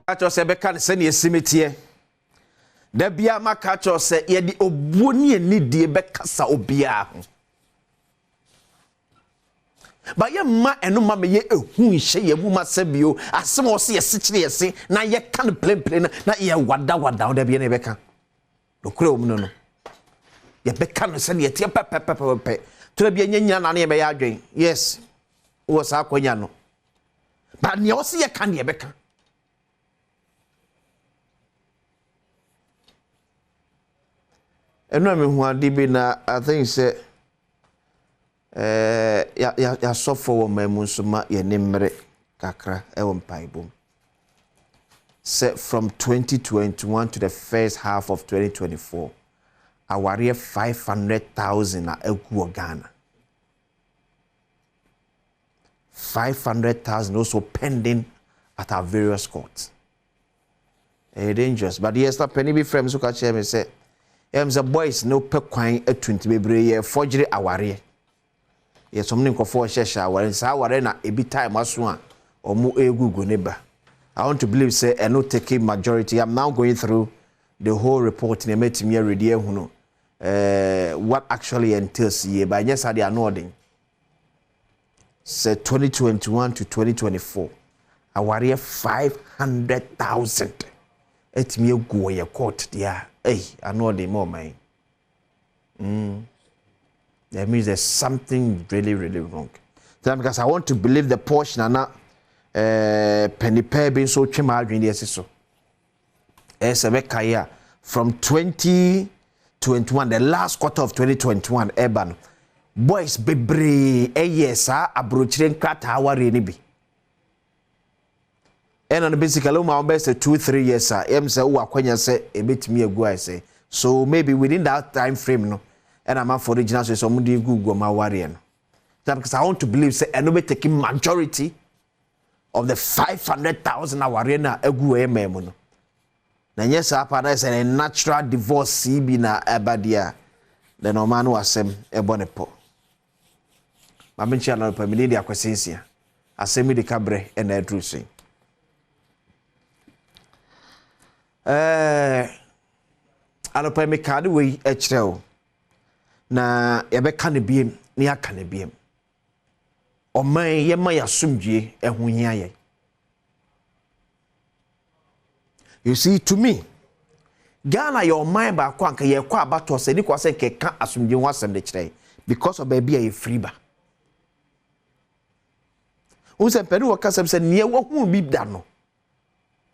Catch us can send you cemetery. There be a catch say ye di obuni need the bekasa obia. But ye ma eno ma me ye ehu she ye mu ma sebio asem o se ye sikire ye se na ye kan play na ye wada there be na beka. No kure omu no. Ye beka no se ye tie pe. To be nya na na ye be ya adwen. Yes. Wo sa akwanya no. But ne o se ye kan ye beka. Eno me hu ade bi na I think say ya suffer wo mamu so ma ye nimre kakra e wo mpaibom. Say from 2021 to the first half of 2024 aware 500,000 na egu Ghana. 500,000 also pending at our various courts. Dangerous. But yes, that penny be friends who catch me say the boys no pe kwan atunti bebre ye forgery aware. Yes, something ko for shesha aware sa aware na ebi time aso a omo egugu neba. I want to believe say I no taking majority. I'm now going through the whole report in a meeting here ready what actually entails here but yes I are nodding. Say 2021 to 2024 aware 500,000 et me go your court there. Hey, I know the more man. That means there's something really wrong. Then because I want to believe the portion and not penny pair being so chima during the so. From 2021, the last quarter of 2021, urban boys bebre yes abrochiren krata aware ni bi. And on basically my best 2-3 years say who akwanya say a bit me ago I say. So maybe within that time frame no and I'm for original so somebody Google my warrior. Because I want to believe say I no be taking majority of the 500,000 warrior na egu ememo no. Na yes apa say a natural divorce CB na abadia. The normal no asem ebonepo. Ma menchi na pa mi dia kwasensia. Asem Yi Di Ka bre e na adrusin. Anopa me card we echrew na yebe kan biem na ya kan biem o man ye ma ya sumdue ehun hia ye. You see, to me Ghana your mind ba kwa nka ye kwa abato se ni kwa se ke ka asumdue ho asem de kire because of baby ye free ba. Unse penu wakasem se ne wo hu bi da no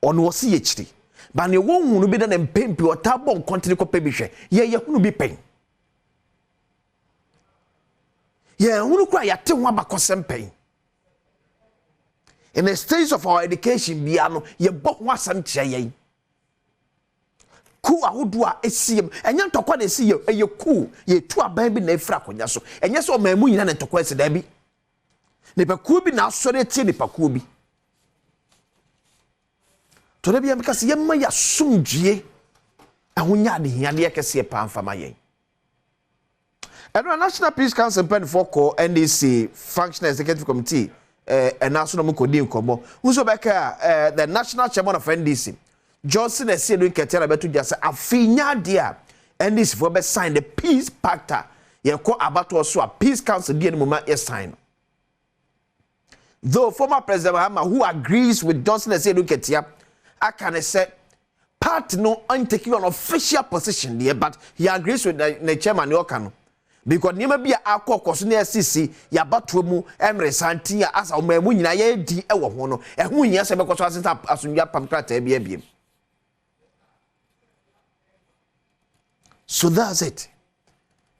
ono wo se ye kire ba ne wo hu no bi da na mpempi o tabon kontine ko pebihwe ye hu no bi pen ye hu no kwa ya te ho abakosem pen. In the stage of our education bia no ye bo ho asam kire ye ku ahodo a esiem enya ntokwa na esi ye ku ye tu aban bi na efra konya so enye so mamu nyina na ntokwa esi da bi ne pa ku bi na asore tie ne pa ku bi to da bia because ye ma ya sumdue ahonya de hia de kese pa amfama yen. And the National Peace Council pen for NDC Functional Executive Committee and national mukodi nkomo whoso beka the national chairman of NDC Johnson ese do ketera betu just afinya dia NDC for be sign the peace pact ye ko abato so a peace council dia no moment ye sign. Though former President Mahama who agrees with Johnson ese do ketia I can say part no taking an official position there but he agrees with the chairman Yokano. Because niema bia akọ na SCC ya batwa mu emre santia asa omamu nyina ye di ewo ho no ehu nyia se bekoso asenta asundua pamkrata bia biem. So that's it.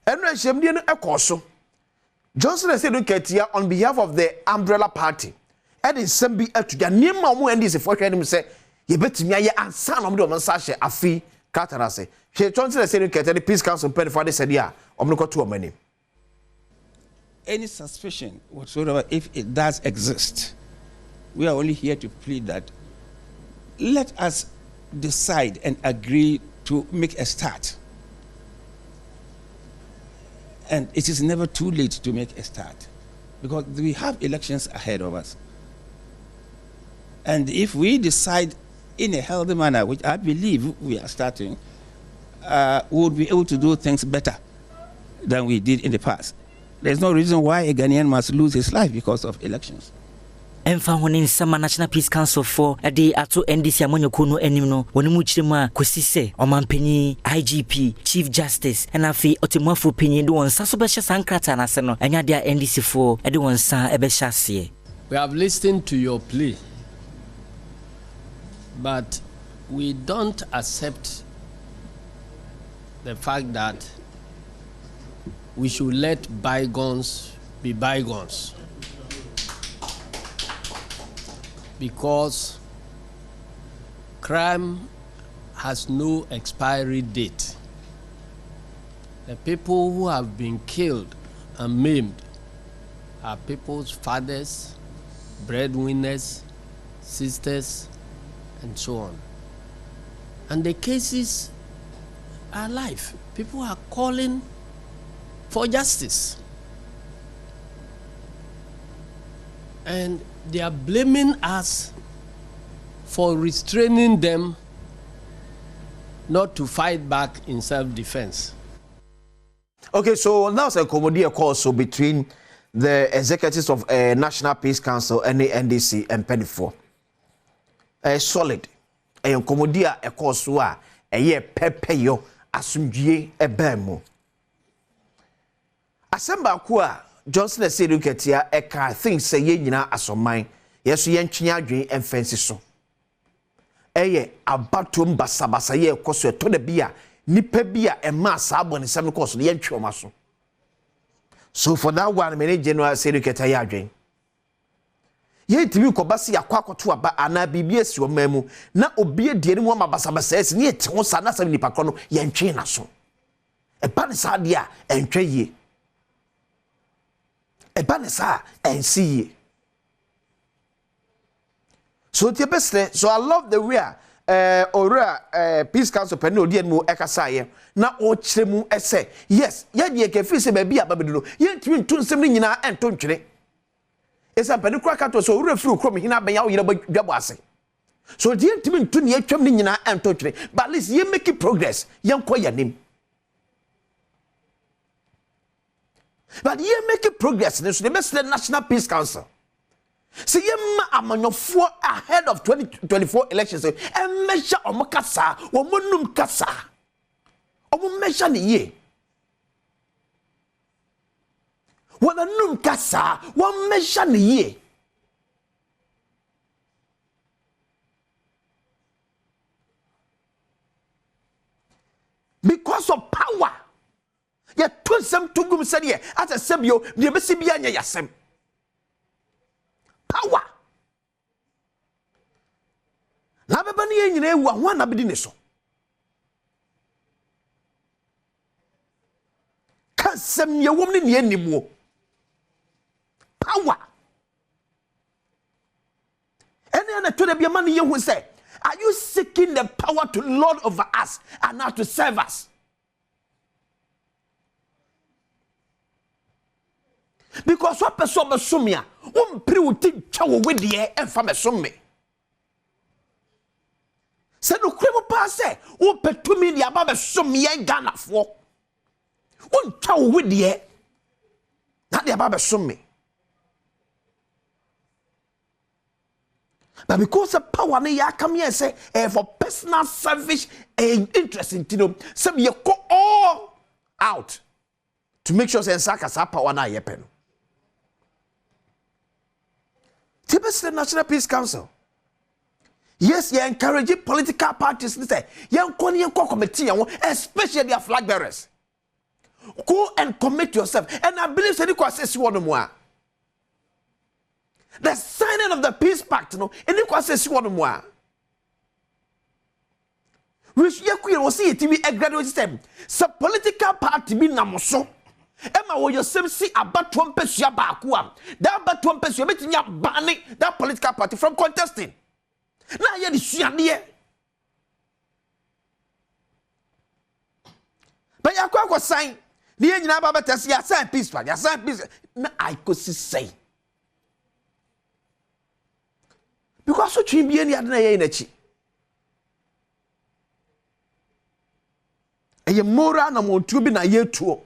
Enre shemdie no ekoso Johnson said ketia on behalf of the umbrella party and in sembi atuja niema mu NDC for hwene mu se ye betimi aye ansa no de omansa hye afi katara se hwe Johnson said ketia the peace council pen for the said ya. Any suspicion whatsoever, if it does exist, we are only here to plead that let us decide and agree to make a start. And it is never too late to make a start because we have elections ahead of us. And if we decide in a healthy manner, which I believe we are starting, we would be able to do things better than we did in the past. There's no reason why a Ghanaian must lose his life because of elections. Emfa honin sama National Peace Council for ade ato NDC amanyoko no anim no woni mu chirema kosi se omanpanyi IGP Chief Justice and afi otemafo panyin de wonsa so be hye sankrata na se no anya de NDC for ade wonsa e be hye. We have listened to your plea, but we don't accept the fact that we should let bygones be bygones, because crime has no expiry date. The people who have been killed and maimed are people's fathers, breadwinners, sisters, and so on. And the cases are live. People are calling for justice. And they are blaming us for restraining them not to fight back in self-defense. Okay, so now it's a commodity also between the executives of National Peace Council and the NDC and Pennyfor. Solid. A commodity a course wa a year pepeyo asumdie ebemu. Asemba kwa Johnson Esedu Ketia eka things say ye nyina asoman yeso ye ntwe adwen emfensi so. Eye abatom basabasa ye koso to da bia nipa bia ema saabo ne sem koso ye ntwe omaso. So for that one many General Esedu Ketia ye adwen. Ye timi kobasi yakwa akoto aba ana bibia si omamu na obie die ne mu mabasabasa esi ne te ho sa na sam nipa krono ye ntwe na so. Eba ne sa de a entwe ye. Ebanesa and see. So so I love the way Peace Council Penno di mu ekasa na o kyere mu ese yes ye de ke fi se ba bia babedo ye ntimi ntu nsem ni nyina ento ntwere esa pedi kura kato so ore firi krom hina ben ya wo yire dwabo ase so de ntimi ntu ne atwam ni nyina ento ntwere but at least ye make progress ye nko ya nim. But ye make progress in the best National Peace Council. See ye amanyofo ahead of 2024 elections and measure omokasa womonum kasa omo measure ni ye wona num kasa won measure ni ye because of power. Ya tunsem tugum sede as a sebio de besi bia nya yasem power na beba ne nyina ewu ho na bedi ne so kasem ye wom ne animu power ene na to de bia man ye hu say are you seeking the power to lord over us and not to serve us? Because what person besumia won pri wuti twa wo wedie emfa mesome se no kremo pa se wo petumi dia ba besumia Ghanafo won twa wo wedie na dia ba besome but because the power na ya come here say for personal selfish interest in tino some ye go all out to make sure say nsaka sa power na yepe no. The National Peace Council. Yes, you encourage political parties to say, young committee, especially their flag bearers. Go and commit yourself. And I believe Seneca says you want more. The signing of the peace pact, and Seneca says you want more. Which you will see it to be a graduate system. So political party be namoso. Emma wo yosem si Badwam pesua baakuam that Badwam pesua betinya banning that political party from contesting na ye di suade but yakwa sign the nyina ba betesi ya sign peace pa ya sign peace na I could say because so twin bi ani ade na ye na chi ye moral na mo tubi na ye tuo.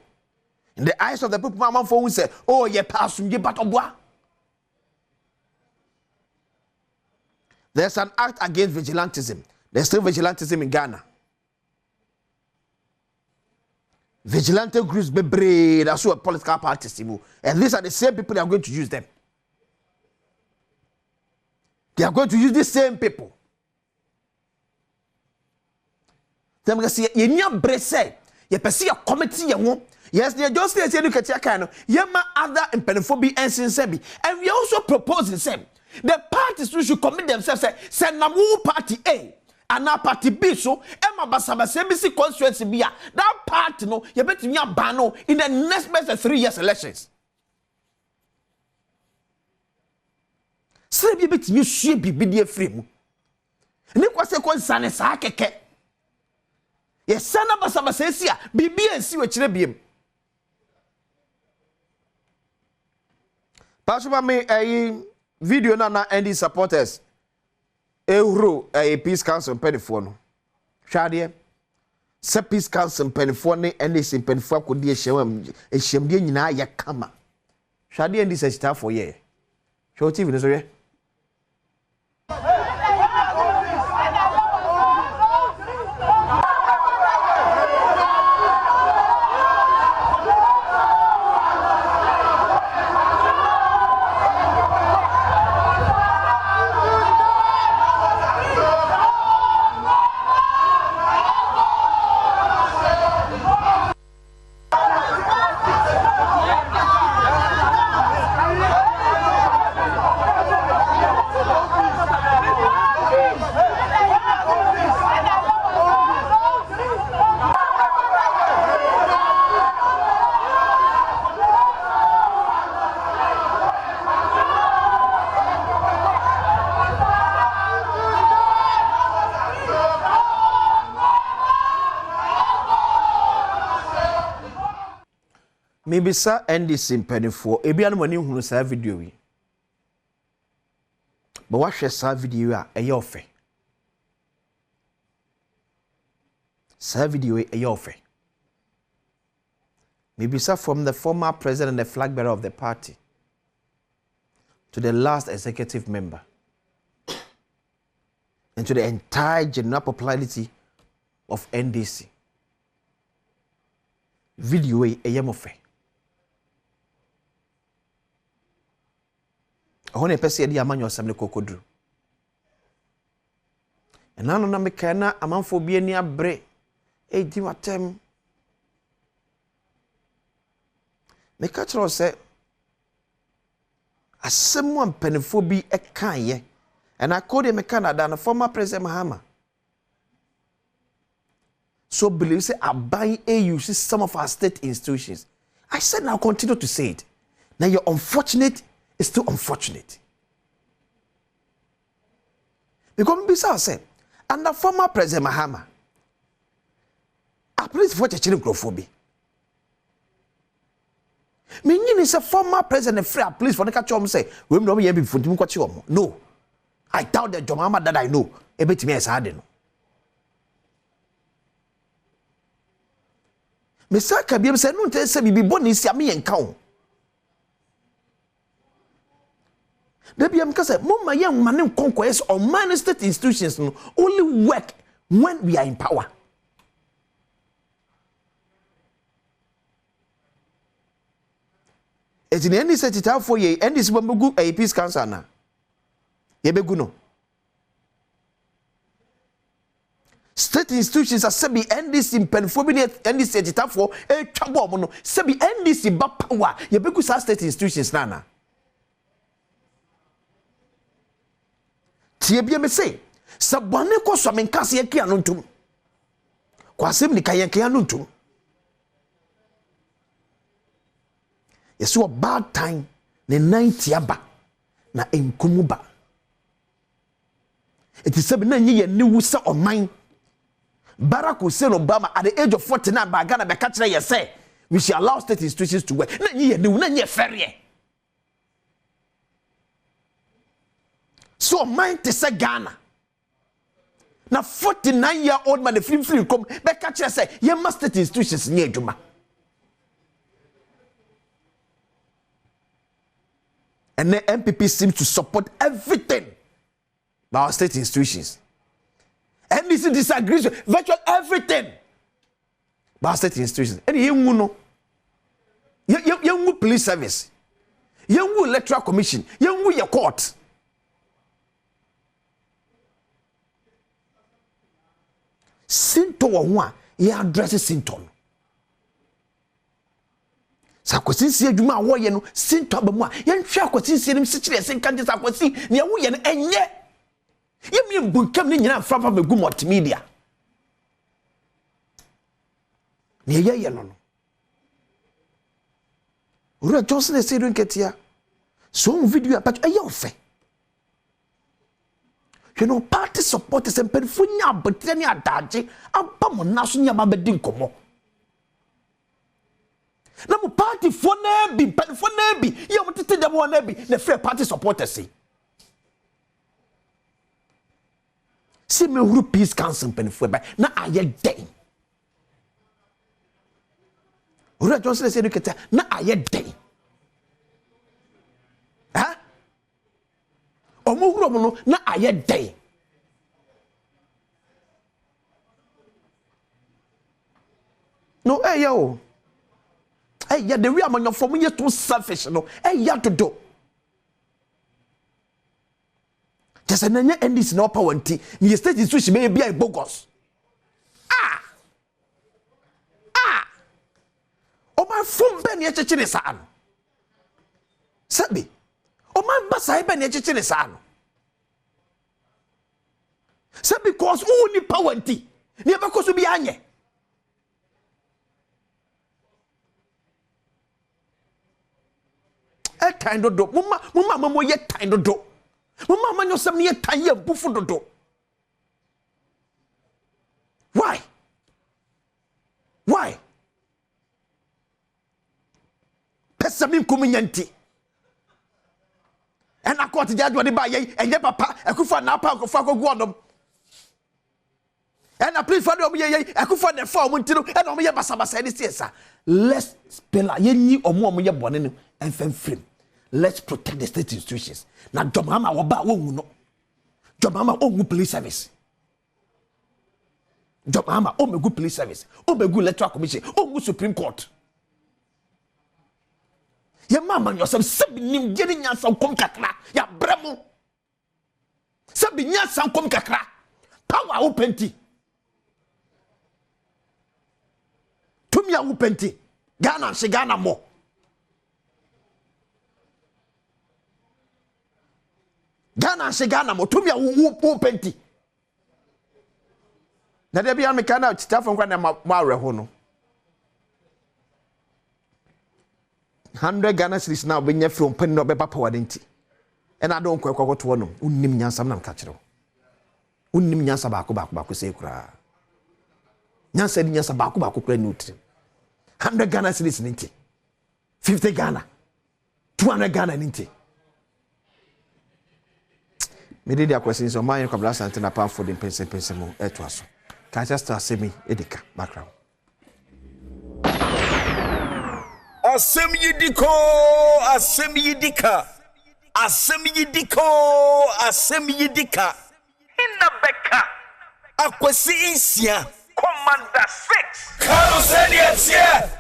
In the eyes of the people, mama for who say, oh, ye passum ye batobwa. There's an act against vigilantism. There's still vigilantism in Ghana. Vigilante groups be brave, that's what political parties do. And these are the same people that are going to use them. They are going to use the same people. Them going to say, you need a brace. You perceive a committee, you want. Yes, they just say you can check kind of yema other and pedophobia and sinsebi. And we also propose the same. The parties should commit themselves say namu party A and now party B so Emma Basaba CBC constituency B. That party no you bet me a bano in the next best 3 years elections. Say be bet you should be the free. Nikwa se kon sane sa keke. Yes, sana Basaba says here, BBNC we chire biem. Pastor me a video na NDC supporters euro a peace council penifo no. Hwade se peace council penifo ne NDC penifo akodi ehyiamde nyina ya kama. Hwade NDC staff for ye. Show TV no so ye. Maybe sir NDC mpanifo ebia no mani hunu sa video wi. But what share sa video a eye ofe. Sa video eye ofe. Maybe sir from the former president and the flag bearer of the party to the last executive member and to the entire general popularity of NDC. Video eye ofe. Ahone pese di amanyo asem kokodru. Enano na mekana amanfo bia ni abre di watem. Meka chro se asem wan penefo bi ekan ye. And according mekana da na former president Mahama. So believe say abai use some of our state institutions. I said now continue to say it. Now you're unfortunate. It's too unfortunate. Because Bisa said, under former President Mahama, at least for children meaning is a former president free at least for the catch say, we don't be for him. No. I doubt that Mahama that I know. A bit me as I didn't. Mr. Kabir said, no, tell say be born in Siami and count. Maybe I'm because my young man conquest or minor state institutions only work when we are in power. It's in any set it out for ye, and this will a peace council now. Yebeguno. State institutions are sebi NDC penphobia and this set it out for a trouble. Sebi NDC but power. Yebeku state institutions nana. Tiebia me say sabone ko so menkase ye kia no ntum kwasem ni kayen kia no ntum yeso bad time ne 90 aba na enkumu ba eti sabi na nyi ye ni wusa oman Barack Hussein Obama at the age of 49 ba Ghana be ka kire ye say we should allow state institutions to work na nyi ye ni na nyi ferie. So mind to say Ghana. na 49-year-old man the free come be catch say ye must state institutions nye adwuma. And the MPP seems to support everything by our state institutions. NDC disagrees with virtually everything by our state institutions. And you know, you police service, you electoral commission, you your court. Sinto wa ye address Sinton. Sakwasi adwuma a woye no Sinto abamu a ye nhwe akwasi nim sikire sen kanje sakwasi ne wo ye no enye ye mi mbunkam ne nyina mfrafa begu multimedia ne ye no ora Johnson e sedu nketia so video apacho eye ofe. You know, party supporters and penfunya abotire adaje abamo naso nya ba bedi nkomo. Na mo party fo na bi penfo na bi ye mo tete dem won na bi na free party supporters si me huru peace council penfo ba na aye den. Ura Johnson say educator na aye den. Ha? Omo huru mo no na aye den. No, hey yo. Hey, yeah, the real man for me too selfish, no. Hey, yeah, to do. Just an NDC no power anti. Ni state institution may be a bogus. O my phone ben ye chechire sa ano. Sabi. O my basa ben ye chechire sa ano. Sabi because who ni power anti. Ni eba ko so bi anye. E time do mama ye time do mama nyo sam ye time ye bufu do. Why pesami kuminyanti and akoti jadwa de ba ye enye papa akufa na pa akufa kogu onom and I please for them ye akufa na fa omuntino and omo ye basabasa ni siesa. Let's spell ye ni omo ye bone no enfem frame. Let's protect the state institutions. Na jomama woba wonwu no. Jomama onwu police service. Jomama omegu police service. Omegu electoral commission. Onwu Supreme Court. Ya mama yourself sabi nim geni nyansa kom kakra. Ya bremo. Sabi nyansa kom kakra. Power openti. Tumia openti. Ghana she Ghana mo. Ghana she Ghana mo tumia wo penti na de bia me kana chitafo nkwa na ma areho no 100 Ghana cedis na obenya from pen no beba power denti and I don't kwekwa to no unnim nyansam na mka kire unnim nyansa baako sei kura nyansa di nyansa baako kura ni utri 100 Ghana cedis ninti 50 Ghana 200 Ghana ninti. Me did your questions on my blast and a pound for the pension mo etwaso. Can just Asem Yi Di Ka background. Asem Yi Di Ka, Asem Yi Di Ka, Asem Yi Di Ka, Asem Yi Di Ka. Inna beka akwesi insia Commander 6. Carlos Elias here.